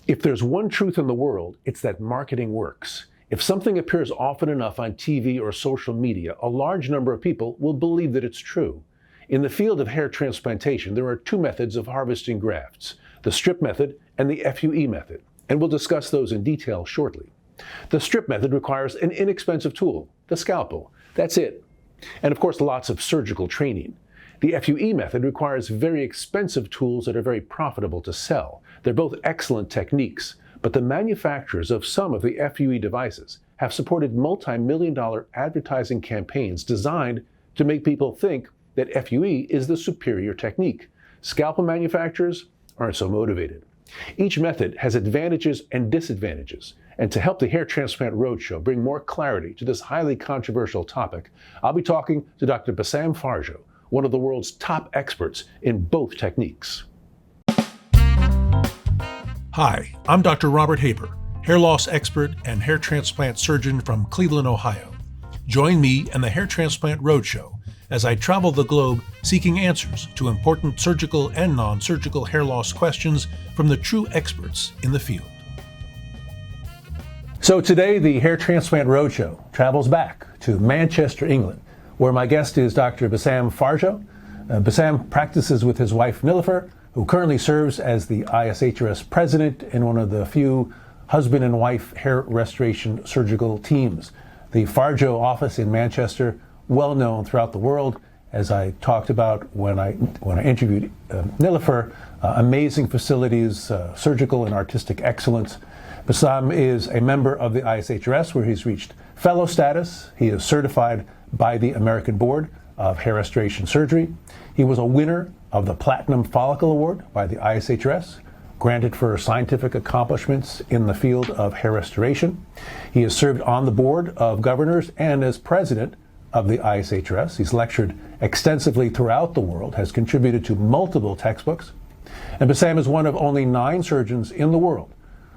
If there's one truth in the world, it's that marketing works. If something appears often enough on TV or social media, a large number of people will believe that it's true. In the field of hair transplantation, there are two methods of harvesting grafts, the strip method and the FUE method, and we'll discuss those in detail shortly. The strip method requires an inexpensive tool, the scalpel. That's it. And of course, lots of surgical training. The FUE method requires very expensive tools that are very profitable to sell. They're both excellent techniques, but the manufacturers of some of the FUE devices have supported multi-million-dollar advertising campaigns designed to make people think that FUE is the superior technique. Scalpel manufacturers aren't so motivated. Each method has advantages and disadvantages. And to help the Hair Transplant Roadshow bring more clarity to this highly controversial topic, I'll be talking to Dr. Bessam Farjo, one of the world's top experts in both techniques. Hi, I'm Dr. Robert Haber, hair loss expert and hair transplant surgeon from Cleveland, Ohio. Join me and the Hair Transplant Roadshow as I travel the globe seeking answers to important surgical and non-surgical hair loss questions from the true experts in the field. So today, the Hair Transplant Roadshow travels back to Manchester, England, where my guest is Dr. Bessam Farjo. Bessam practices with his wife, Nilofer, who currently serves as the ISHRS president in one of the few husband and wife hair restoration surgical teams. The Farjo office in Manchester, well known throughout the world, as I talked about when I interviewed Nilofer, amazing facilities, surgical and artistic excellence. Bessam is a member of the ISHRS, where he's reached fellow status. He is certified by the American Board of Hair Restoration Surgery. He was a winner of the Platinum Follicle Award by the ISHRS, granted for scientific accomplishments in the field of hair restoration. He has served on the board of governors and as president of the ISHRS. He's lectured extensively throughout the world, has contributed to multiple textbooks, and Bessam is one of only 9 surgeons in the world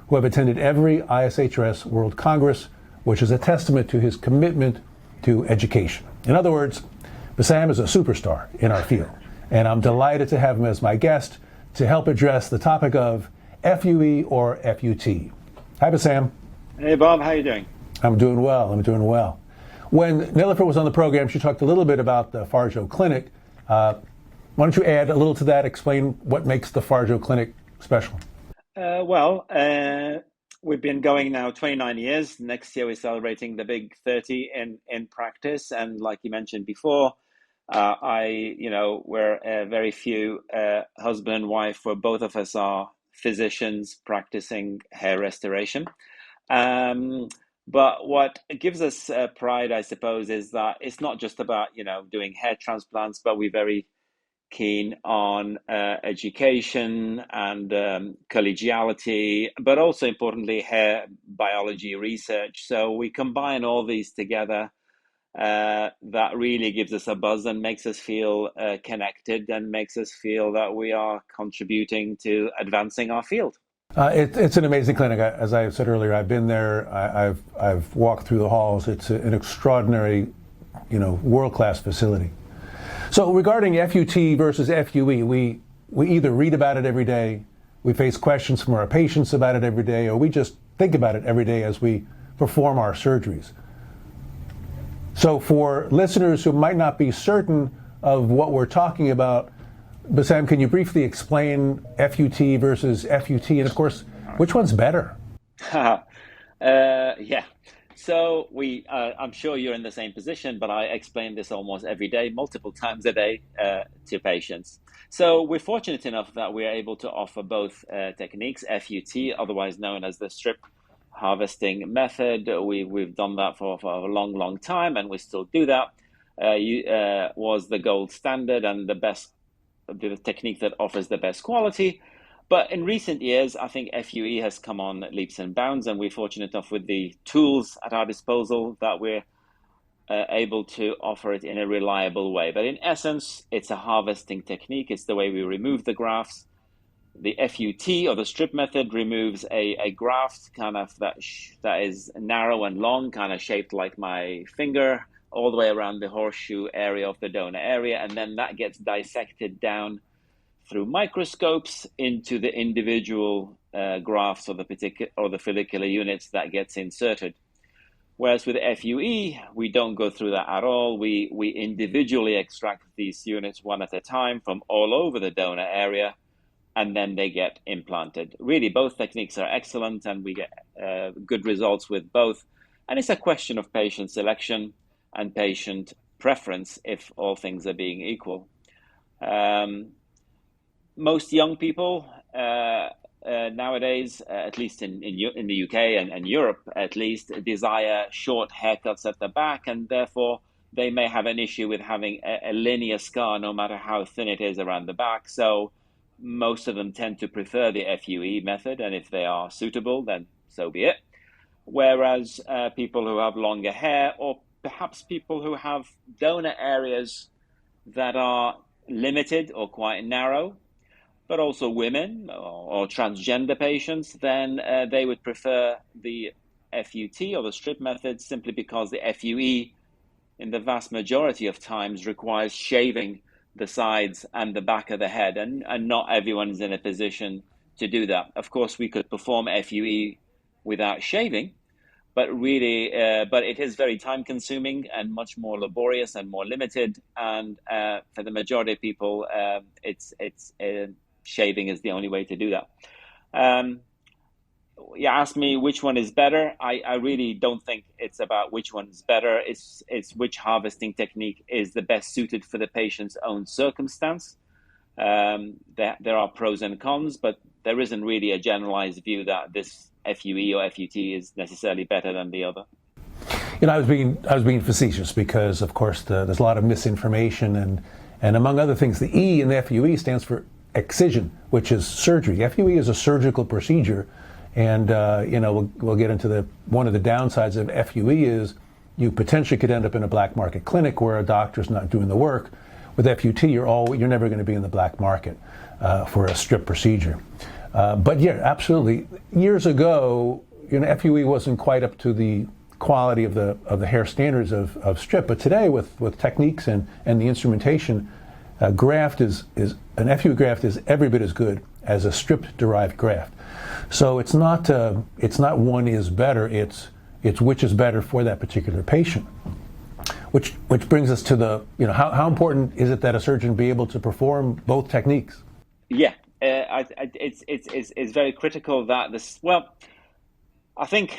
who have attended every ISHRS World Congress, which is a testament to his commitment to education. In other words, Bessam is a superstar in our field, and I'm delighted to have him as my guest to help address the topic of FUE or FUT. Hi, Bessam. Hey, Bob. How are you doing? I'm doing well. When Nilofer was on the program, she talked a little bit about the Farjo Clinic. Why don't you add a little to that, explain what makes the Farjo Clinic special? We've been going now 29 years. Next year, we're celebrating the big 30 in practice. And like you mentioned before, we're a very few husband and wife, where both of us are physicians practicing hair restoration. But what gives us pride, I suppose, is that it's not just about, doing hair transplants, but we're very keen on education and collegiality, but also importantly, hair biology research. So we combine all these together. That really gives us a buzz and makes us feel connected and makes us feel that we are contributing to advancing our field. It's an amazing clinic. As I said earlier, I've been there. I've walked through the halls. It's an extraordinary, world-class facility. So regarding FUT versus FUE, we either read about it every day, we face questions from our patients about it every day, or we just think about it every day as we perform our surgeries. So for listeners who might not be certain of what we're talking about, Bessam, can you briefly explain FUT versus FUT, and of course, which one's better? Yeah. So I'm sure you're in the same position, but I explain this almost every day, multiple times a day to patients. So we're fortunate enough that we're able to offer both techniques, FUT, otherwise known as the strip harvesting method. We've done that for a long time, and we still do that. Was the gold standard and the technique that offers the best quality. But in recent years, I think FUE has come on leaps and bounds, and we're fortunate enough with the tools at our disposal that we're able to offer it in a reliable way. But in essence, it's a harvesting technique. It's the way we remove the grafts. The FUT, or the strip method, removes a graft kind of that is narrow and long, kind of shaped like my finger, all the way around the horseshoe area of the donor area, and then that gets dissected down through microscopes into the individual grafts or the follicular units that gets inserted. Whereas with FUE, we don't go through that at all. We individually extract these units one at a time from all over the donor area, and then they get implanted. Really, both techniques are excellent, and we get good results with both. And it's a question of patient selection and patient preference if all things are being equal. Most young people nowadays, at least in the UK and Europe at least, desire short haircuts at the back, and therefore they may have an issue with having a linear scar no matter how thin it is around the back. So most of them tend to prefer the FUE method, and if they are suitable, then so be it. Whereas people who have longer hair, or perhaps people who have donor areas that are limited or quite narrow, but also women or transgender patients, then they would prefer the FUT or the strip method, simply because the FUE in the vast majority of times requires shaving the sides and the back of the head, and not everyone is in a position to do that. Of course, we could perform FUE without shaving, but really, but it is very time consuming and much more laborious and more limited. And for the majority of people, shaving is the only way to do that. You asked me which one is better. I really don't think it's about which one is better. It's which harvesting technique is the best suited for the patient's own circumstance. There are pros and cons, but there isn't really a generalized view that this FUE or FUT is necessarily better than the other. You know, I was being facetious because, of course, there's a lot of misinformation, and among other things, the E in the FUE stands for excision, which is surgery. FUE is a surgical procedure, and you know, we'll get into one of the downsides of FUE is you potentially could end up in a black market clinic where a doctor's not doing the work. With FUT, you're never going to be in the black market for a strip procedure. But yeah, absolutely. Years ago, you know, FUE wasn't quite up to the quality of the hair standards of strip, but today with techniques and the instrumentation, an FUE graft is every bit as good as a strip-derived graft. So it's not one is better. It's which is better for that particular patient. Which brings us to how important is it that a surgeon be able to perform both techniques? Yeah, it's very critical that this. Well, I think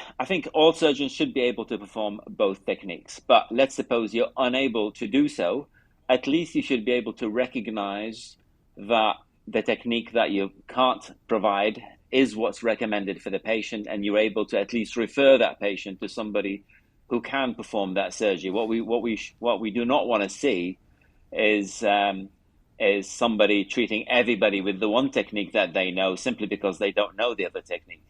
all surgeons should be able to perform both techniques. But let's suppose you're unable to do so. At least you should be able to recognize that the technique that you can't provide is what's recommended for the patient, and you're able to at least refer that patient to somebody who can perform that surgery. What we do not want to see is somebody treating everybody with the one technique that they know simply because they don't know the other technique.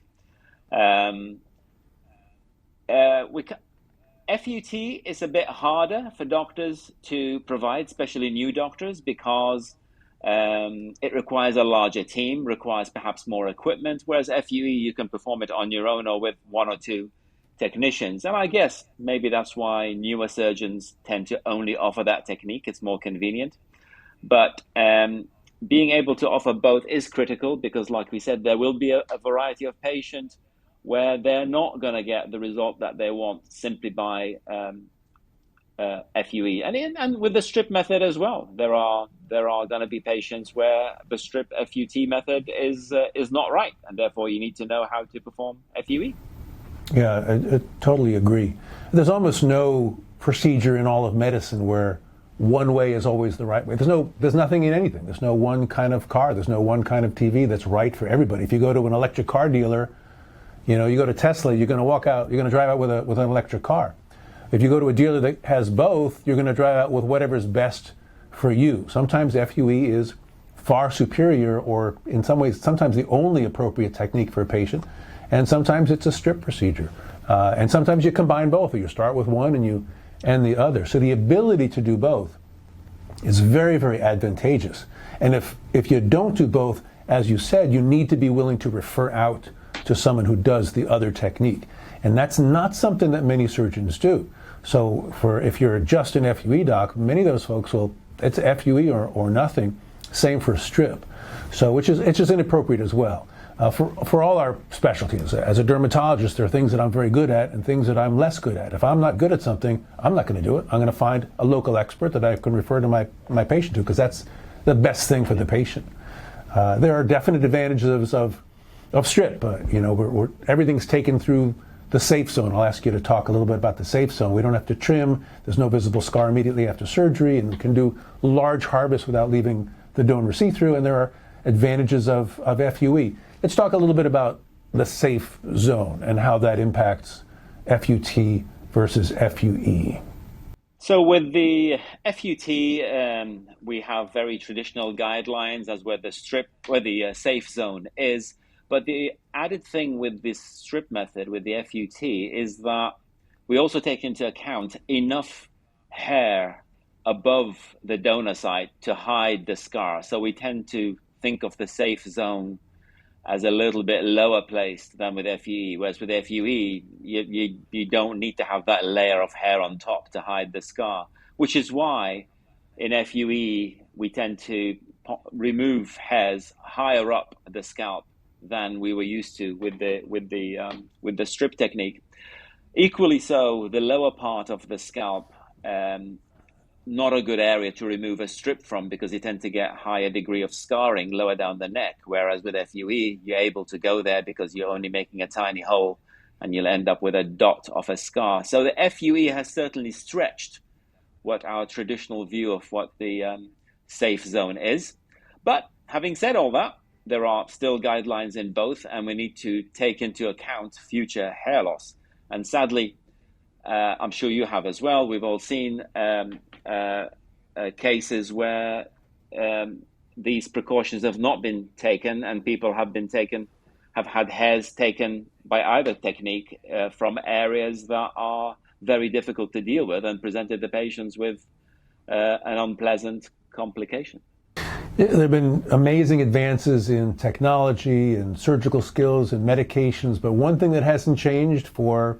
FUT is a bit harder for doctors to provide, especially new doctors, because it requires a larger team, requires perhaps more equipment, whereas FUE, you can perform it on your own or with one or two technicians. And I guess maybe that's why newer surgeons tend to only offer that technique. It's more convenient. But being able to offer both is critical because, like we said, there will be a variety of patients where they're not going to get the result that they want simply by FUE. And with the strip method as well, there are going to be patients where the strip FUT method is not right, and therefore you need to know how to perform FUE. Yeah, I totally agree. There's almost no procedure in all of medicine where one way is always the right way. There's nothing in anything. There's no one kind of car. There's no one kind of TV that's right for everybody. If you go to an electric car dealer, you go to Tesla, you're going to drive out with an electric car. If you go to a dealer that has both, you're going to drive out with whatever's best for you. Sometimes FUE is far superior, or in some ways, sometimes the only appropriate technique for a patient, and sometimes it's a strip procedure. And sometimes you combine both, or you start with one and you end the other. So the ability to do both is very, very advantageous. And if you don't do both, as you said, you need to be willing to refer out to someone who does the other technique. And that's not something that many surgeons do. So if you're just an FUE doc, many of those folks it's FUE or nothing. Same for strip. So it's just inappropriate as well. For all our specialties, as a dermatologist, there are things that I'm very good at and things that I'm less good at. If I'm not good at something, I'm not going to do it. I'm going to find a local expert that I can refer to my patient to, because that's the best thing for the patient. There are definite advantages of strip. Everything's taken through the safe zone. I'll ask you to talk a little bit about the safe zone. We don't have to trim. There's no visible scar immediately after surgery, and we can do large harvests without leaving the donor see-through, and there are advantages of FUE. Let's talk a little bit about the safe zone and how that impacts FUT versus FUE. So with the FUT, we have very traditional guidelines as where the safe zone is. But the added thing with this strip method, with the FUT, is that we also take into account enough hair above the donor site to hide the scar. So we tend to think of the safe zone as a little bit lower placed than with FUE, whereas with FUE, you don't need to have that layer of hair on top to hide the scar, which is why in FUE, we tend to remove hairs higher up the scalp than we were used to with the strip technique. Equally so, the lower part of the scalp, not a good area to remove a strip from, because you tend to get higher degree of scarring lower down the neck. Whereas with FUE, you're able to go there because you're only making a tiny hole and you'll end up with a dot of a scar. So the FUE has certainly stretched what our traditional view of what the safe zone is. But having said all that, there are still guidelines in both, and we need to take into account future hair loss. And sadly, I'm sure you have as well, we've all seen cases where these precautions have not been taken, and people have had hairs taken by either technique from areas that are very difficult to deal with, and presented the patients with an unpleasant complication. There have been amazing advances in technology and surgical skills and medications, but one thing that hasn't changed for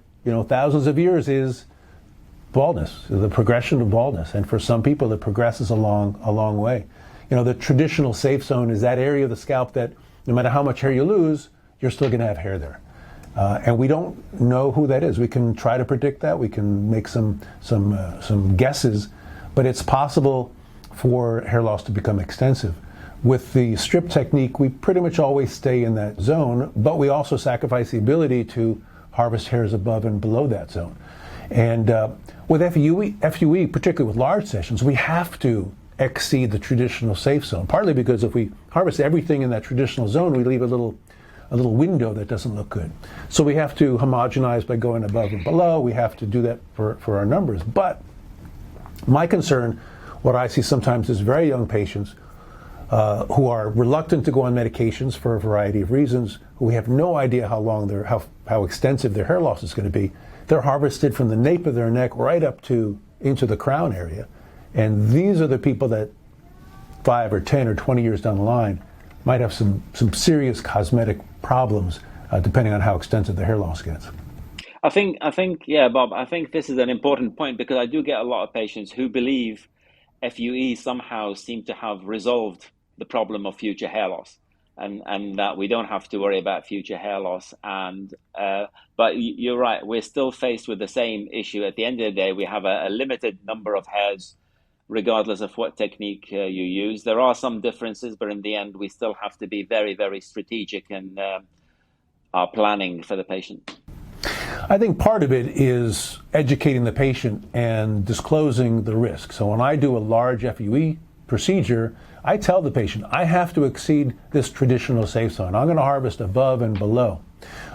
thousands of years is baldness, the progression of baldness. And for some people, it progresses a long way. The traditional safe zone is that area of the scalp that no matter how much hair you lose, you're still going to have hair there. And we don't know who that is. We can try to predict that. We can make some guesses, but it's possible for hair loss to become extensive. With the strip technique, we pretty much always stay in that zone, but we also sacrifice the ability to harvest hairs above and below that zone. And with FUE, particularly with large sessions, we have to exceed the traditional safe zone, partly because if we harvest everything in that traditional zone, we leave a little window that doesn't look good. So we have to homogenize by going above and below. We have to do that for our numbers. But my concern, what I see sometimes is very young patients who are reluctant to go on medications for a variety of reasons, who have no idea how extensive their hair loss is going to be. They're harvested from the nape of their neck right up to into the crown area. And these are the people that 5 or 10 or 20 years down the line might have some serious cosmetic problems, depending on how extensive the hair loss gets. I think, yeah, Bob, I think this is an important point, because I do get a lot of patients who believe FUE somehow seem to have resolved the problem of future hair loss, and that we don't have to worry about future hair loss. And but you're right, we're still faced with the same issue. At the end of the day, we have a limited number of hairs, regardless of what technique you use. There are some differences, but in the end, we still have to be very, very strategic in our planning for the patient. I think part of it is educating the patient and disclosing the risk. So when I do a large FUE procedure, I tell the patient, I have to exceed this traditional safe zone. I'm going to harvest above and below.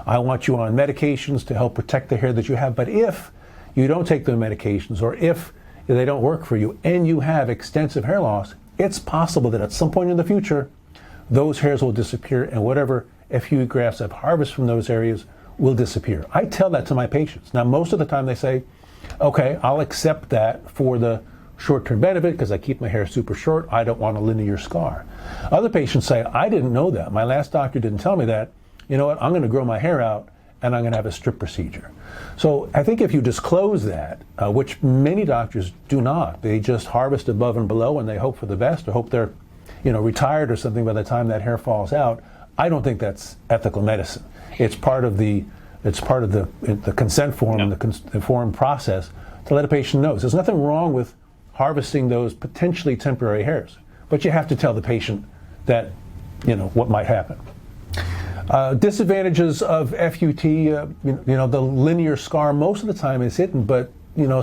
I want you on medications to help protect the hair that you have. But if you don't take the medications, or if they don't work for you and you have extensive hair loss, it's possible that at some point in the future, those hairs will disappear, and whatever FUE grafts I've harvested from those areas will disappear. I tell that to my patients. Now, most of the time they say, okay, I'll accept that for the short-term benefit because I keep my hair super short. I don't want a linear scar. Other patients say, I didn't know that. My last doctor didn't tell me that. You know what? I'm going to grow my hair out and I'm going to have a strip procedure. So I think if you disclose that, which many doctors do not, they just harvest above and below and they hope for the best, or hope their retired or something by the time that hair falls out, I don't think that's ethical medicine. It's part of the consent form, No. the informed process to let a patient know. So there's nothing wrong with harvesting those potentially temporary hairs, but you have to tell the patient that, what might happen. Disadvantages of FUT, the linear scar most of the time is hidden, but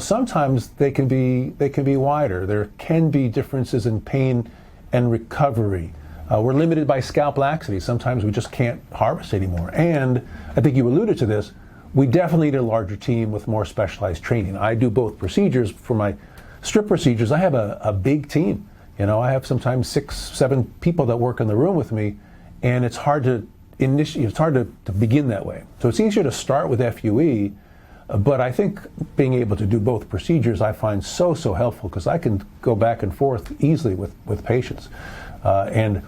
sometimes they can be wider. There can be differences in pain and recovery. We're limited by scalp laxity. Sometimes we just can't harvest anymore. And I think you alluded to this, we definitely need a larger team with more specialized training. I do both procedures. For my strip procedures, I have a big team. I have sometimes 6, 7 people that work in the room with me, and it's hard to begin that way. So it's easier to start with FUE, but I think being able to do both procedures I find so helpful, because I can go back and forth easily with patients. And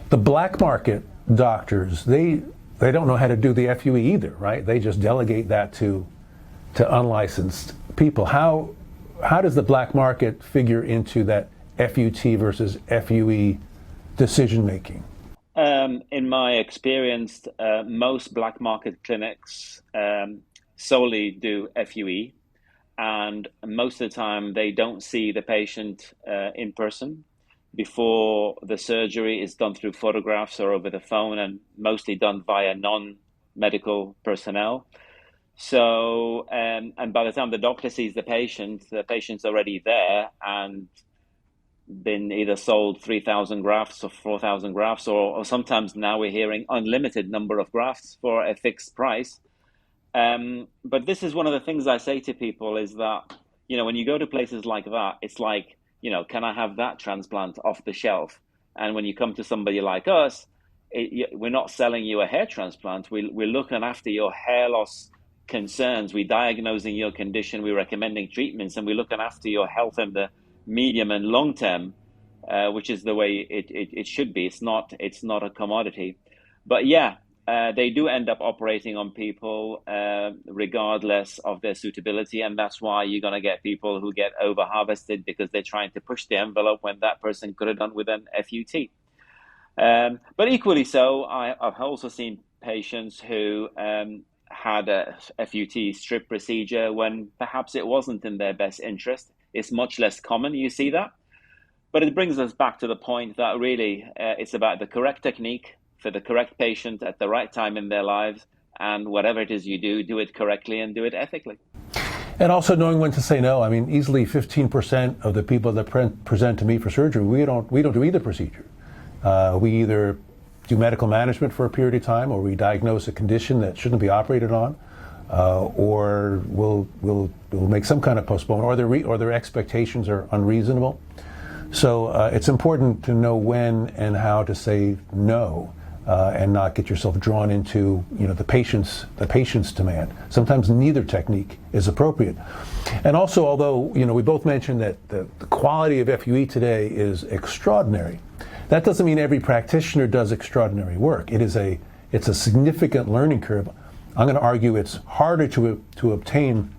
the black market doctors, they don't know how to do the FUE either, right? They just delegate that to unlicensed people. How does the black market figure into that FUT versus FUE decision making? In my experience, most black market clinics solely do FUE, and most of the time they don't see the patient in person before the surgery is done through photographs or over the phone, and mostly done via non-medical personnel. So, and by the time the doctor sees the patient's already there and been either sold 3,000 grafts or 4,000 grafts, or sometimes now we're hearing unlimited number of grafts for a fixed price. But this is one of the things I say to people is that, when you go to places like that, it's like, can I have that transplant off the shelf? And when you come to somebody like us, we're not selling you a hair transplant. We're looking after your hair loss concerns. We're diagnosing your condition. We're recommending treatments, and we're looking after your health in the medium and long term, which is the way it should be. It's not a commodity. But yeah, they do end up operating on people regardless of their suitability, and that's why you're going to get people who get over-harvested because they're trying to push the envelope when that person could have done with an FUT. But equally so, I've also seen patients who had a FUT strip procedure when perhaps it wasn't in their best interest. It's much less common, you see that. But it brings us back to the point that really it's about the correct technique for the correct patient at the right time in their lives, and whatever it is you do it correctly and do it ethically. And also knowing when to say no. I mean, easily 15% of the people that present to me for surgery, we don't do either procedure. We either do medical management for a period of time, or we diagnose a condition that shouldn't be operated on, or we'll make some kind of postponement, or their expectations are unreasonable. So it's important to know when and how to say no. And not get yourself drawn into the patient's demand. Sometimes neither technique is appropriate. And also, although we both mentioned that the quality of FUE today is extraordinary, that doesn't mean every practitioner does extraordinary work. It's a significant learning curve. I'm going to argue it's harder to obtain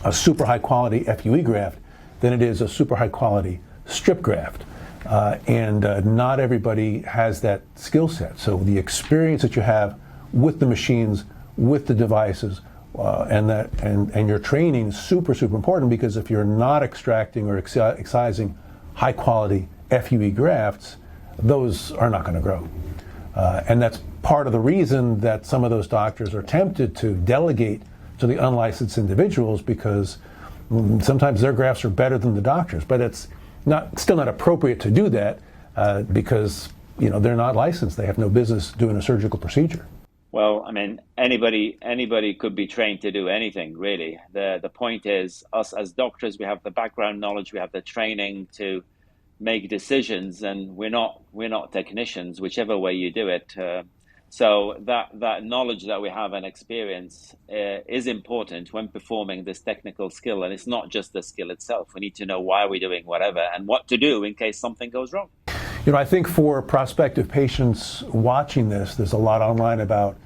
a super high quality FUE graft than it is a super high quality strip graft. And not everybody has that skill set. So the experience that you have with the machines, with the devices, and your training is super important, because if you're not extracting or excising high quality FUE grafts, those are not going to grow. And that's part of the reason that some of those doctors are tempted to delegate to the unlicensed individuals, because sometimes their grafts are better than the doctors. But it's still not appropriate to do that because they're not licensed. They have no business doing a surgical procedure. Well, I mean, anybody could be trained to do anything, really. The point is, us as doctors, we have the background knowledge, we have the training to make decisions, and we're not technicians, whichever way you do it. So that knowledge that we have and experience is important when performing this technical skill. And it's not just the skill itself. We need to know why we're doing whatever and what to do in case something goes wrong. I think for prospective patients watching this, there's a lot online about,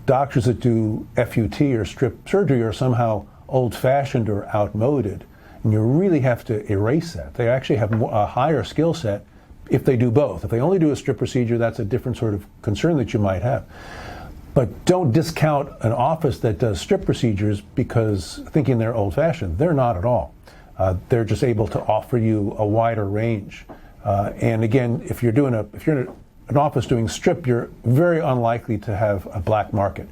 doctors that do FUT or strip surgery are somehow old-fashioned or outmoded. And you really have to erase that. They actually have a higher skill set if they do both. If they only do a strip procedure, that's a different sort of concern that you might have. But don't discount an office that does strip procedures because thinking they're old-fashioned. They're not at all. They're just able to offer you a wider range. And again, if you're in an office doing strip, you're very unlikely to have a black market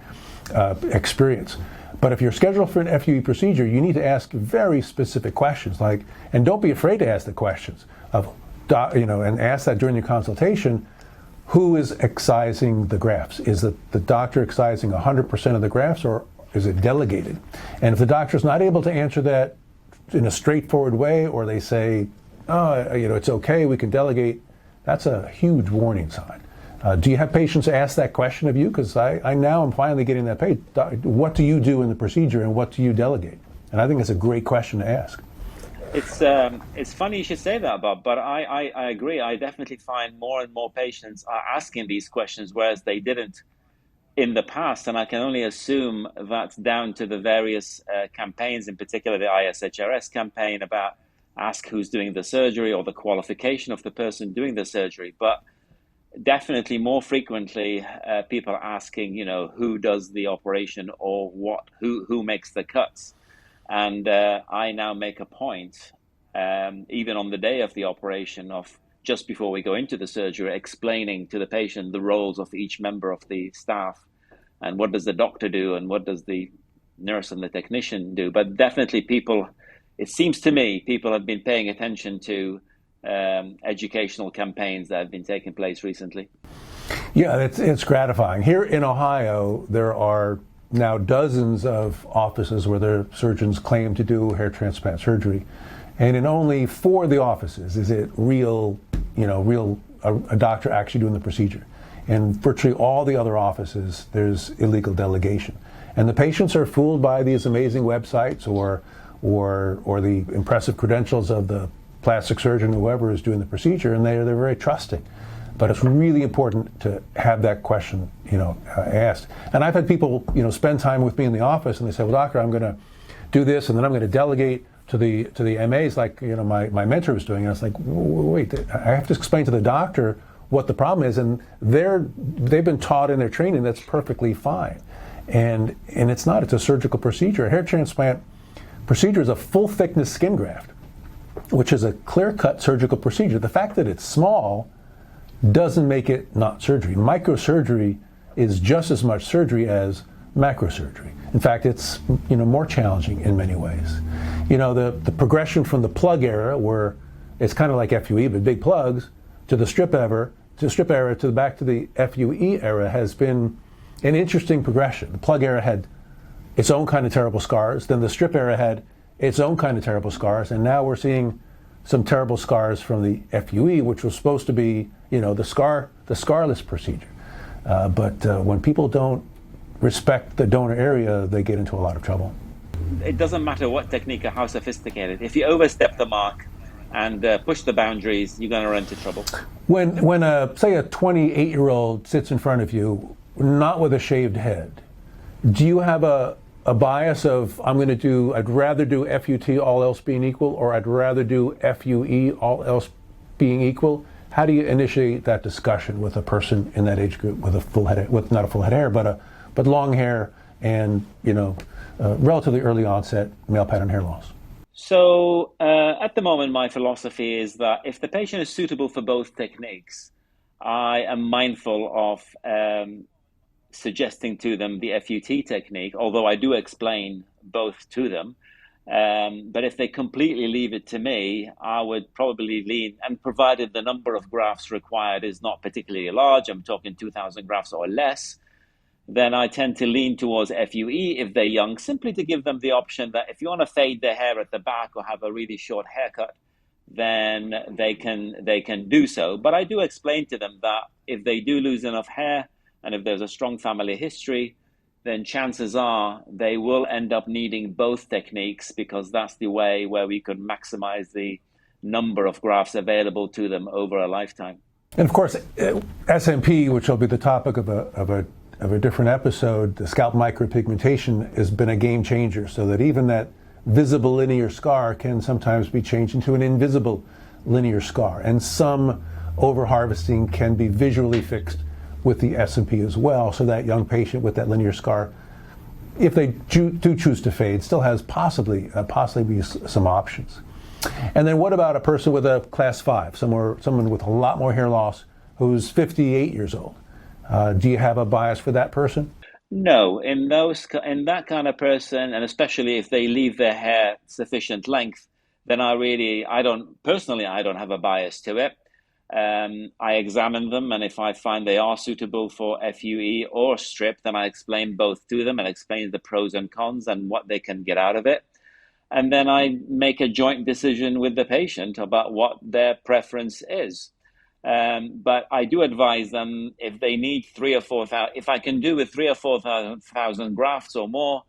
experience. But if you're scheduled for an FUE procedure, you need to ask very specific questions, and don't be afraid to ask the questions and ask that during your consultation. Who is excising the grafts? Is it the doctor excising 100% of the grafts, or is it delegated? And if the doctor's not able to answer that in a straightforward way, or they say, it's okay, we can delegate, that's a huge warning sign. Do you have patients ask that question of you? Because I now am finally getting that paid. What do you do in the procedure, and what do you delegate? And I think it's a great question to ask. It's funny you should say that, Bob, but I agree. I definitely find more and more patients are asking these questions, whereas they didn't in the past. And I can only assume that's down to the various campaigns, in particular the ISHRS campaign about ask who's doing the surgery, or the qualification of the person doing the surgery. But definitely more frequently, people are asking, who does the operation, or who makes the cuts. And I now make a point, even on the day of the operation, of just before we go into the surgery, explaining to the patient the roles of each member of the staff, and what does the doctor do, and what does the nurse and the technician do. But definitely it seems to me, people have been paying attention to educational campaigns that have been taking place recently. Yeah, it's gratifying. Here in Ohio, there are now dozens of offices where their surgeons claim to do hair transplant surgery, and in only 4 of the offices is it a doctor actually doing the procedure. In virtually all the other offices, there's illegal delegation, and the patients are fooled by these amazing websites or the impressive credentials of the plastic surgeon, whoever is doing the procedure, and they're very trusting. But it's really important to have that question, asked. And I've had people, spend time with me in the office, and they say, "Well, doctor, I'm going to do this, and then I'm going to delegate to the MAs, like my mentor was doing." And I was like, "Wait, I have to explain to the doctor what the problem is," and they've been taught in their training that's perfectly fine, and it's not. It's a surgical procedure. A hair transplant procedure is a full thickness skin graft, which is a clear-cut surgical procedure. The fact that it's small doesn't make it not surgery. Microsurgery is just as much surgery as macrosurgery. In fact, it's more challenging in many ways. The progression from the plug era, where it's kind of like FUE but big plugs, to the strip era, back to the FUE era, has been an interesting progression. The plug era had its own kind of terrible scars. Then the strip era had its own kind of terrible scars, and now we're seeing some terrible scars from the FUE, which was supposed to be, the scarless procedure. But when people don't respect the donor area, they get into a lot of trouble. It doesn't matter what technique or how sophisticated. If you overstep the mark and push the boundaries, you're going to run into trouble. When say a 28-year-old sits in front of you, not with a shaved head, do you have a bias of, I'd rather do FUT all else being equal, or I'd rather do FUE all else being equal? How do you initiate that discussion with a person in that age group with a full head, with not a full head of hair, but long hair and relatively early onset male pattern hair loss? So at the moment, my philosophy is that if the patient is suitable for both techniques, I am mindful of suggesting to them the FUT technique, although I do explain both to them. But if they completely leave it to me, I would probably lean, and provided the number of grafts required is not particularly large, I'm talking 2,000 grafts or less, then I tend to lean towards FUE if they're young, simply to give them the option that if you want to fade their hair at the back or have a really short haircut, then they can do so. But I do explain to them that if they do lose enough hair, and if there's a strong family history, then chances are they will end up needing both techniques, because that's the way where we could maximize the number of grafts available to them over a lifetime. And of course, SMP, which will be the topic of a different episode, the scalp micropigmentation has been a game changer, so that even that visible linear scar can sometimes be changed into an invisible linear scar. And some overharvesting can be visually fixed with the S&P as well, so that young patient with that linear scar, if they do choose to fade, still has possibly some options. And then what about a person with a class 5, someone with a lot more hair loss who's 58 years old? Do you have a bias for that person? No, in that kind of person, and especially if they leave their hair sufficient length, then I don't have a bias to it. I examine them, and if I find they are suitable for FUE or strip, then I explain both to them and explain the pros and cons and what they can get out of it. And then I make a joint decision with the patient about what their preference is. But I do advise them, if they need 3,000 or 4,000, if I can do with 3,000 or 4,000 grafts or more,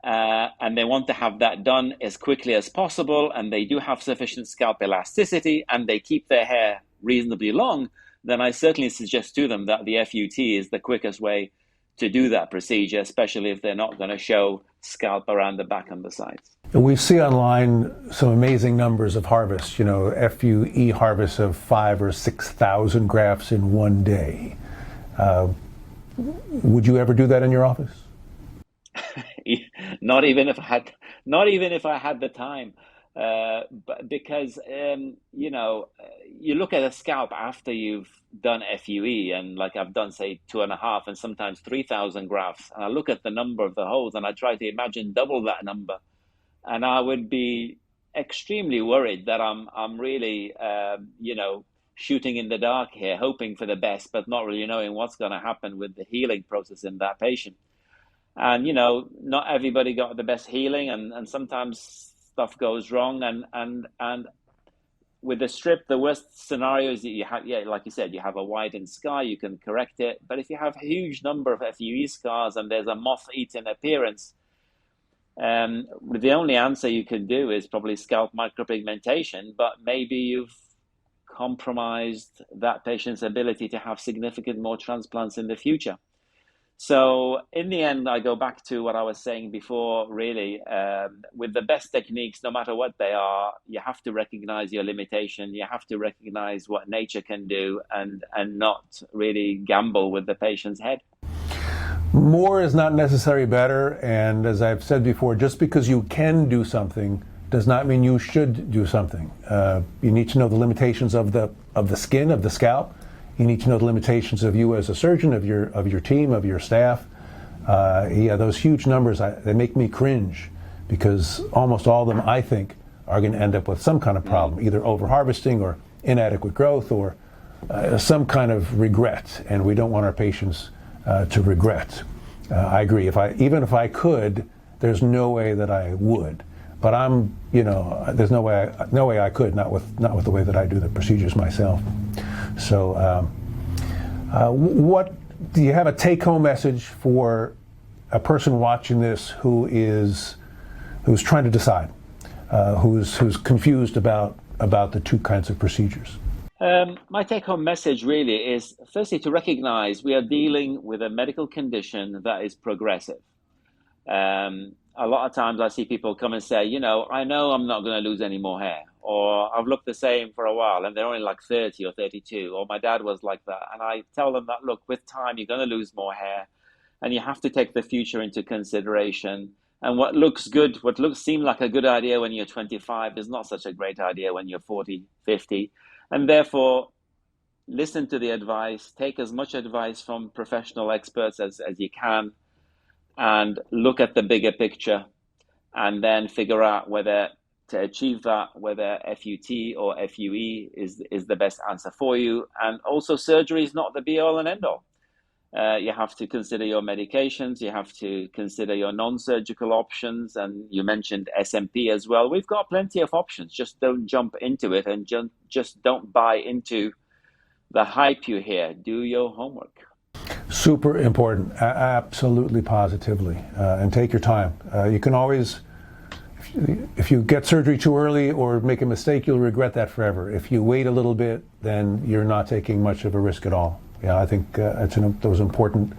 and they want to have that done as quickly as possible, and they do have sufficient scalp elasticity, and they keep their hair reasonably long, then I certainly suggest to them that the FUT is the quickest way to do that procedure, especially if they're not going to show scalp around the back and the sides. We see online some amazing numbers of harvests, FUE harvests of 5,000 or 6,000 grafts in one day. Would you ever do that in your office? Not even if I had the time, but because you look at a scalp after you've done FUE, and like I've done, say, 2.5 and sometimes 3,000 grafts, and I look at the number of the holes, and I try to imagine double that number, and I would be extremely worried that I'm really shooting in the dark here, hoping for the best, but not really knowing what's going to happen with the healing process in that patient. And not everybody got the best healing, and sometimes stuff goes wrong, and with the strip, the worst scenario is that you have, like you said, you have a widened scar, you can correct it. But if you have a huge number of FUE scars and there's a moth-eaten appearance, the only answer you can do is probably scalp micropigmentation, but maybe you've compromised that patient's ability to have significant more transplants in the future. So in the end, I go back to what I was saying before, really, with the best techniques, no matter what they are, you have to recognize your limitation. You have to recognize what nature can do, and not really gamble with the patient's head. More is not necessarily better. And as I've said before, just because you can do something does not mean you should do something. You need to know the limitations of the skin, of the scalp. You need to know the limitations of you as a surgeon, of your team, of your staff. Those huge numbers, they make me cringe, because almost all of them, I think, are going to end up with some kind of problem, either overharvesting or inadequate growth or some kind of regret. And we don't want our patients to regret. I agree. Even if I could, there's no way that I would. But there's no way I could, not with the way that I do the procedures myself. So, what do you have a take-home message for a person watching this who's trying to decide, who's confused about the two kinds of procedures? My take-home message really is, firstly, to recognize we are dealing with a medical condition that is progressive. A lot of times I see people come and say, I know I'm not going to lose any more hair, or I've looked the same for a while and they're only like 30 or 32, or my dad was like that. And I tell them that, look, with time, you're going to lose more hair, and you have to take the future into consideration. And what seemed like a good idea when you're 25 is not such a great idea when you're 40, 50. And therefore, listen to the advice, take as much advice from professional experts as you can, and look at the bigger picture, and then figure out whether to achieve that, whether FUT or FUE is the best answer for you. And also, surgery is not the be-all and end-all. You have to consider your medications, you have to consider your non-surgical options, and you mentioned SMP as well. We've got plenty of options. Just don't jump into it, and just don't buy into the hype you hear. Do your homework. Super important, absolutely, positively, and take your time. You can always, if you get surgery too early or make a mistake, you'll regret that forever. If you wait a little bit, then you're not taking much of a risk at all. I think those important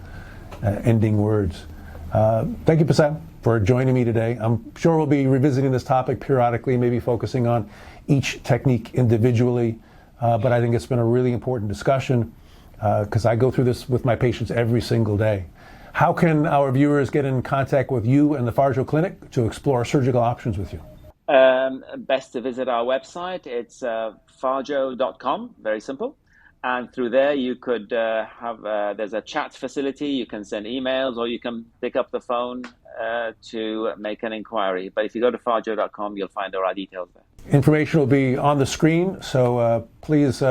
ending words. Thank you, Bessam, for joining me today. I'm sure we'll be revisiting this topic periodically, maybe focusing on each technique individually. but I think it's been a really important discussion because I go through this with my patients every single day. How can our viewers get in contact with you and the Farjo Clinic to explore surgical options with you? Best to visit our website. It's farjo.com, very simple. And through there, you could there's a chat facility. You can send emails or you can pick up the phone to make an inquiry. But if you go to farjo.com, you'll find all our details there. Information will be on the screen, so please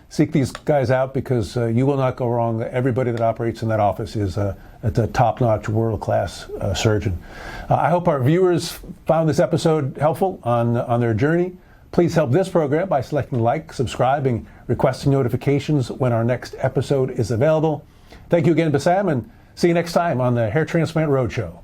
seek these guys out because you will not go wrong. Everybody that operates in that office is a top-notch, world-class surgeon. I hope our viewers found this episode helpful on their journey. Please help this program by selecting like, subscribing, requesting notifications when our next episode is available. Thank you again, Bessam, and see you next time on the Hair Transplant Roadshow.